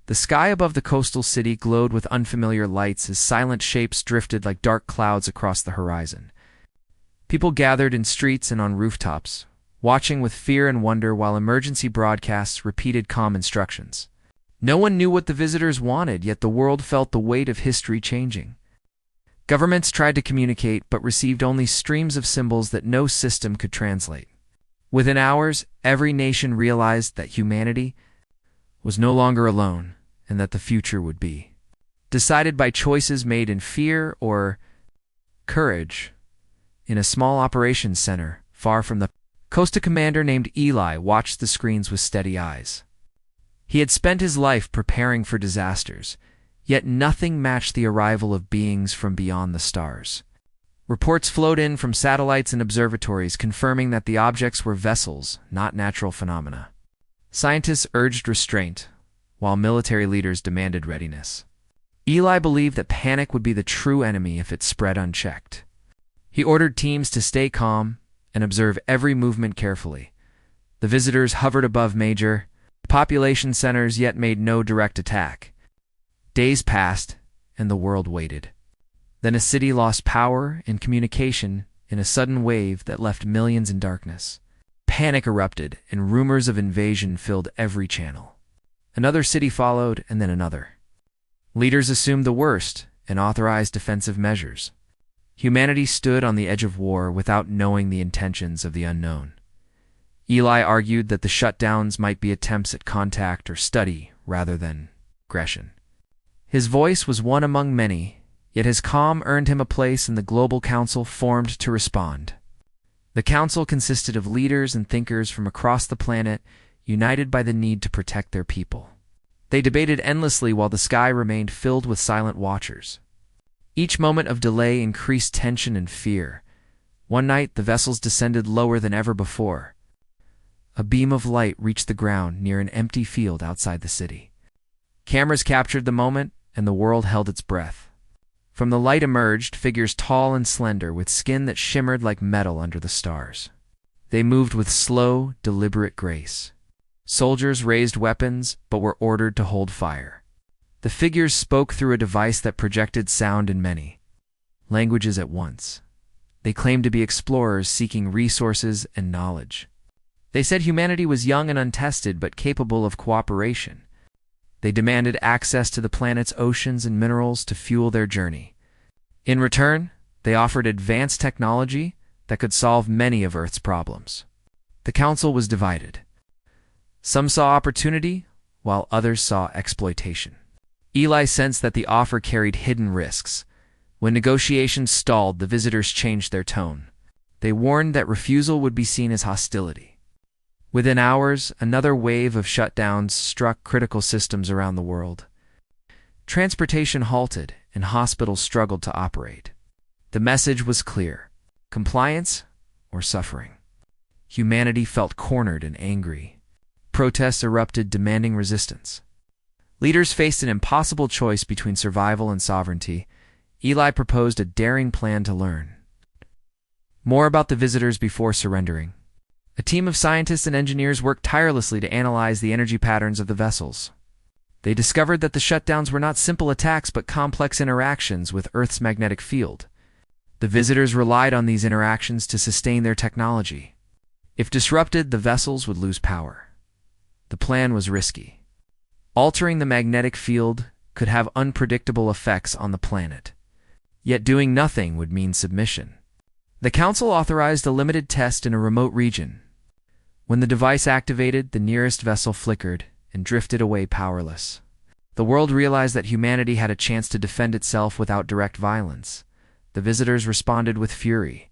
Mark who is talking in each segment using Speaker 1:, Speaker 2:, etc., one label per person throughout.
Speaker 1: The sky above the coastal city glowed with unfamiliar lights as silent shapes drifted like dark clouds across the horizon. People gathered in streets and on rooftops, watching with fear and wonder while emergency broadcasts repeated calm instructions. No one knew what the visitors wanted, yet the world felt the weight of history changing. Governments tried to communicate but received only streams of symbols that no system could translate. Within hours, every nation realized that humanity was no longer alone and that the future would be decided by choices made in fear or courage. In a small operations center, far from the coast, a commander named Eli watched the screens with steady eyes. He had spent his life preparing for disasters, yet nothing matched the arrival of beings from beyond the stars. Reports flowed in from satellites and observatories confirming that the objects were vessels, not natural phenomena. Scientists urged restraint, while military leaders demanded readiness. Eli believed that panic would be the true enemy if it spread unchecked. He ordered teams to stay calm and observe every movement carefully. The visitors hovered above major population centers yet made no direct attack. Days passed, and the world waited. Then a city lost power and communication in a sudden wave that left millions in darkness. Panic erupted, and rumors of invasion filled every channel. Another city followed, and then another. Leaders assumed the worst and authorized defensive measures. Humanity stood on the edge of war without knowing the intentions of the unknown. Eli argued that the shutdowns might be attempts at contact or study rather than aggression. His voice was one among many, yet his calm earned him a place in the global council formed to respond. The council consisted of leaders and thinkers from across the planet, united by the need to protect their people. They debated endlessly while the sky remained filled with silent watchers. Each moment of delay increased tension and fear. One night, the vessels descended lower than ever before. A beam of light reached the ground near an empty field outside the city. Cameras captured the moment, and the world held its breath. From the light emerged figures tall and slender, with skin that shimmered like metal under the stars. They moved with slow, deliberate grace. Soldiers raised weapons, but were ordered to hold fire. The figures spoke through a device that projected sound in many languages at once. They claimed to be explorers seeking resources and knowledge. They said humanity was young and untested, but capable of cooperation. They demanded access to the planet's oceans and minerals to fuel their journey. In return, they offered advanced technology that could solve many of Earth's problems. The council was divided. Some saw opportunity, while others saw exploitation. Eli sensed that the offer carried hidden risks. When negotiations stalled, the visitors changed their tone. They warned that refusal would be seen as hostility. Within hours, another wave of shutdowns struck critical systems around the world. Transportation halted, and hospitals struggled to operate. The message was clear: compliance or suffering. Humanity felt cornered and angry. Protests erupted, demanding resistance. Leaders faced an impossible choice between survival and sovereignty. Eli proposed a daring plan to learn more about the visitors before surrendering. A team of scientists and engineers worked tirelessly to analyze the energy patterns of the vessels. They discovered that the shutdowns were not simple attacks but complex interactions with Earth's magnetic field. The visitors relied on these interactions to sustain their technology. If disrupted, the vessels would lose power. The plan was risky. Altering the magnetic field could have unpredictable effects on the planet. Yet doing nothing would mean submission. The council authorized a limited test in a remote region. When the device activated, the nearest vessel flickered and drifted away powerless. The world realized that humanity had a chance to defend itself without direct violence. The visitors responded with fury.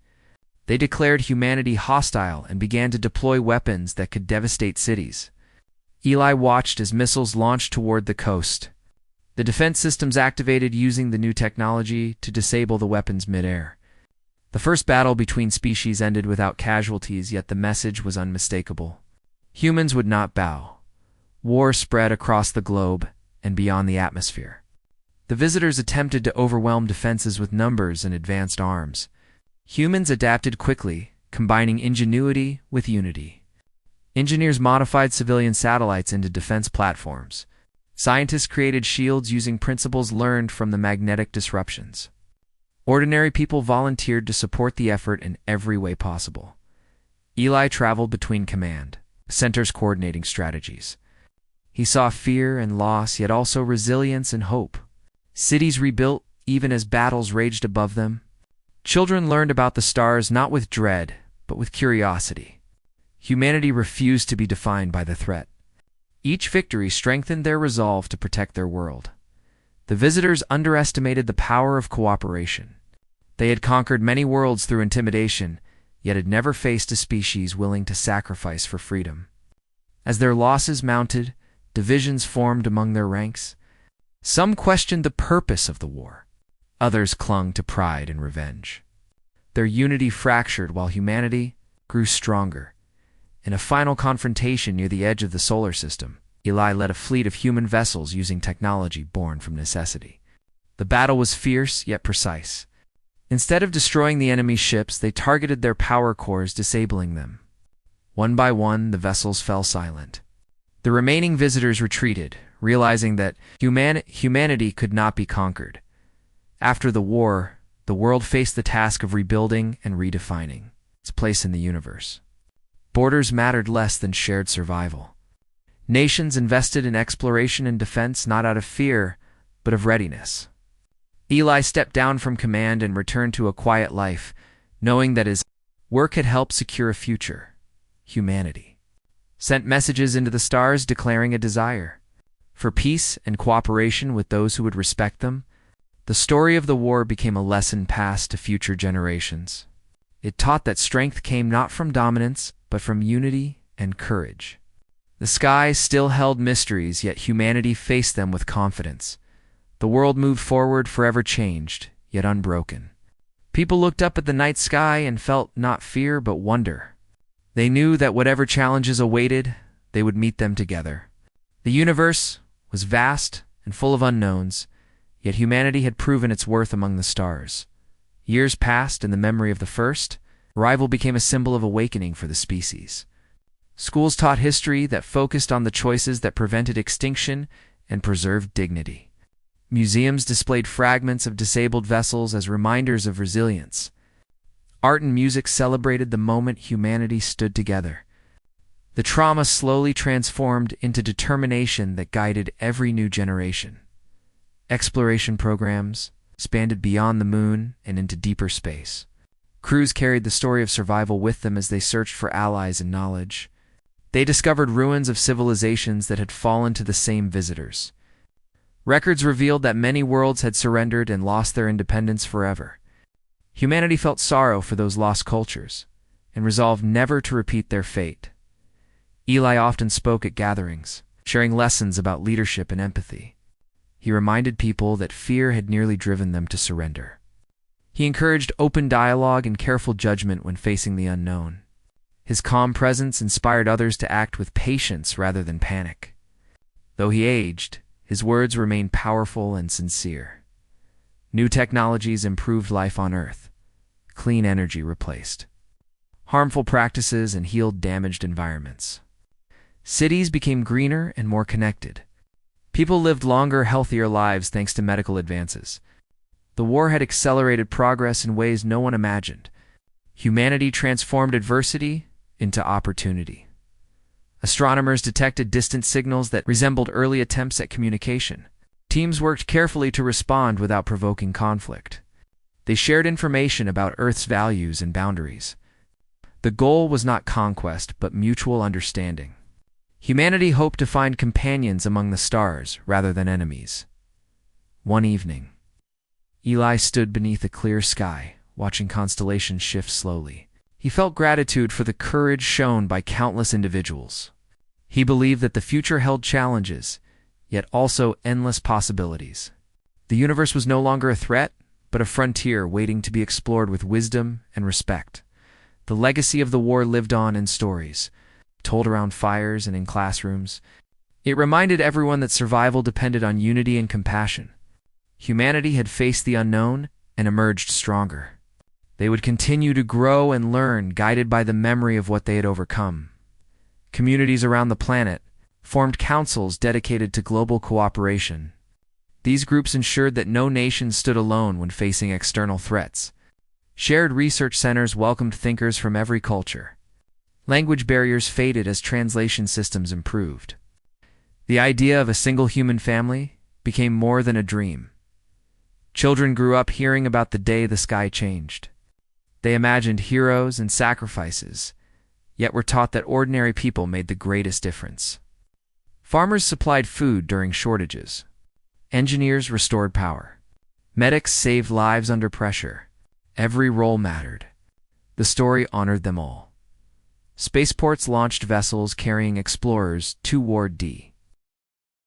Speaker 1: They declared humanity hostile and began to deploy weapons that could devastate cities. Eli watched as missiles launched toward the coast. The defense systems activated using the new technology to disable the weapons midair. The first battle between species ended without casualties, yet the message was unmistakable. Humans would not bow. War spread across the globe and beyond the atmosphere. The visitors attempted to overwhelm defenses with numbers and advanced arms. Humans adapted quickly, combining ingenuity with unity. Engineers modified civilian satellites into defense platforms. Scientists created shields using principles learned from the magnetic disruptions. Ordinary people volunteered to support the effort in every way possible. Eli traveled between command centers coordinating strategies. He saw fear and loss, yet also resilience and hope. Cities rebuilt even as battles raged above them. Children learned about the stars not with dread, but with curiosity. Humanity refused to be defined by the threat. Each victory strengthened their resolve to protect their world. The visitors underestimated the power of cooperation. They had conquered many worlds through intimidation, yet had never faced a species willing to sacrifice for freedom. As their losses mounted, divisions formed among their ranks. Some questioned the purpose of the war. Others clung to pride and revenge. Their unity fractured while humanity grew stronger. In a final confrontation near the edge of the solar system, Eli led a fleet of human vessels using technology born from necessity. The battle was fierce yet precise. Instead of destroying the enemy's ships, they targeted their power cores, disabling them. One by one, the vessels fell silent. The remaining visitors retreated, realizing that humanity could not be conquered. After the war, the world faced the task of rebuilding and redefining its place in the universe. Borders mattered less than shared survival. Nations invested in exploration and defense not out of fear, but of readiness. Eli stepped down from command and returned to a quiet life, knowing that his work had helped secure a future. Humanity sent messages into the stars declaring a desire for peace and cooperation with those who would respect them. The story of the war became a lesson passed to future generations. It taught that strength came not from dominance, but from unity and courage. The sky still held mysteries, yet humanity faced them with confidence. The world moved forward, forever changed, yet unbroken. People looked up at the night sky and felt not fear, but wonder. They knew that whatever challenges awaited, they would meet them together. The universe was vast and full of unknowns, yet humanity had proven its worth among the stars. Years passed, and the memory of the first arrival became a symbol of awakening for the species. Schools taught history that focused on the choices that prevented extinction and preserved dignity. Museums displayed fragments of disabled vessels as reminders of resilience. Art and music celebrated the moment humanity stood together. The trauma slowly transformed into determination that guided every new generation. Exploration programs expanded beyond the moon and into deeper space. Crews carried the story of survival with them as they searched for allies and knowledge. They discovered ruins of civilizations that had fallen to the same visitors. Records revealed that many worlds had surrendered and lost their independence forever. Humanity felt sorrow for those lost cultures and resolved never to repeat their fate. Eli often spoke at gatherings, sharing lessons about leadership and empathy. He reminded people that fear had nearly driven them to surrender. He encouraged open dialogue and careful judgment when facing the unknown. His calm presence inspired others to act with patience rather than panic. Though he aged, his words remained powerful and sincere. New technologies improved life on Earth. Clean energy replaced harmful practices and healed damaged environments. Cities became greener and more connected. People lived longer, healthier lives thanks to medical advances. The war had accelerated progress in ways no one imagined. Humanity transformed adversity into opportunity. Astronomers detected distant signals that resembled early attempts at communication. Teams worked carefully to respond without provoking conflict. They shared information about Earth's values and boundaries. The goal was not conquest, but mutual understanding. Humanity hoped to find companions among the stars rather than enemies. One evening, Eli stood beneath a clear sky, watching constellations shift slowly. He felt gratitude for the courage shown by countless individuals. He believed that the future held challenges, yet also endless possibilities. The universe was no longer a threat, but a frontier waiting to be explored with wisdom and respect. The legacy of the war lived on in stories, told around fires and in classrooms. It reminded everyone that survival depended on unity and compassion. Humanity had faced the unknown and emerged stronger. They would continue to grow and learn, guided by the memory of what they had overcome. Communities around the planet formed councils dedicated to global cooperation. These groups ensured that no nation stood alone when facing external threats. Shared research centers welcomed thinkers from every culture. Language barriers faded as translation systems improved. The idea of a single human family became more than a dream. Children grew up hearing about the day the sky changed. They imagined heroes and sacrifices, yet were taught that ordinary people made the greatest difference. Farmers supplied food during shortages. Engineers restored power. Medics saved lives under pressure. Every role mattered. The story honored them all. Spaceports launched vessels carrying explorers toward D.